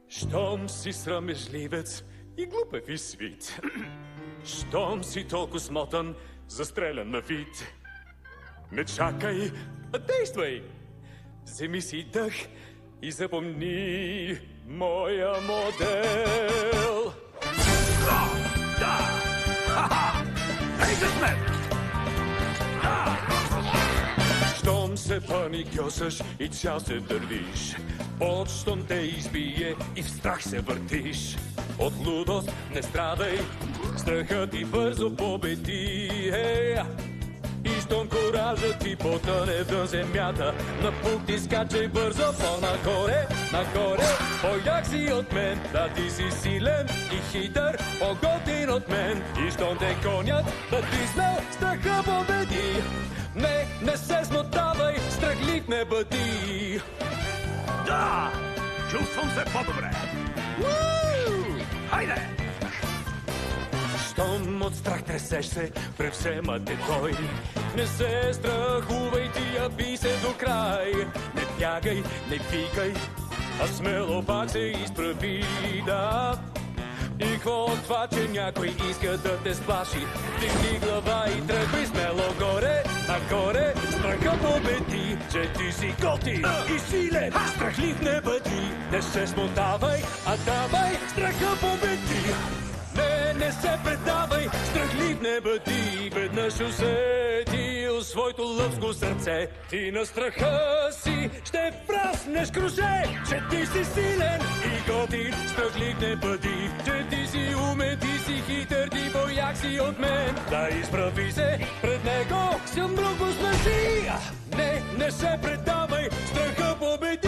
Щом си срамежливец и глупав и свит, щом си толкова смотан, застрелян на вид, не чакай, а действай! Вземи си дъх и запомни моя модел. Да! Ха-ха! Ей, късмет! Да! Щом се паникьосаш и цял се дървиш, от щом те избие и в страх се въртиш. От лудост не страдай, страхът ти бързо победи. И щом коражът ти потъне в земята, напук ти скачай бързо по-нагоре, нагоре. По-як си от мен, да ти си силен и хитър, по-готин от мен. И щом те гонят, да ти смел, страха победи. Не се смотавай, страхлив не бъди. Да! Чувствам се по-добре. Хайде! Щом от страх тресеш се, превзема те той. Не се страхувай, ти я би се до край. Не бягай, не викай, а смело пак се изправи, да. И какво от това, че някой иска да те сплаши? Дигни глава и тръгвай смело горе, нагоре. Страха победи, че ти си готин и силен. Страхлив не бъди, не се смотавай, а давай, страха победи. Не се предавай, страхлив не бъди. Веднъж усетил своето лъвско сърце, ти на страха си ще праснеш круше. Че ти си силен и готин, страхлив не бъди. Че ти си умен, ти си хитър, ти бояк си от мен. Да изправи се пред него, съм много смърти. Не се предавай, страха победи.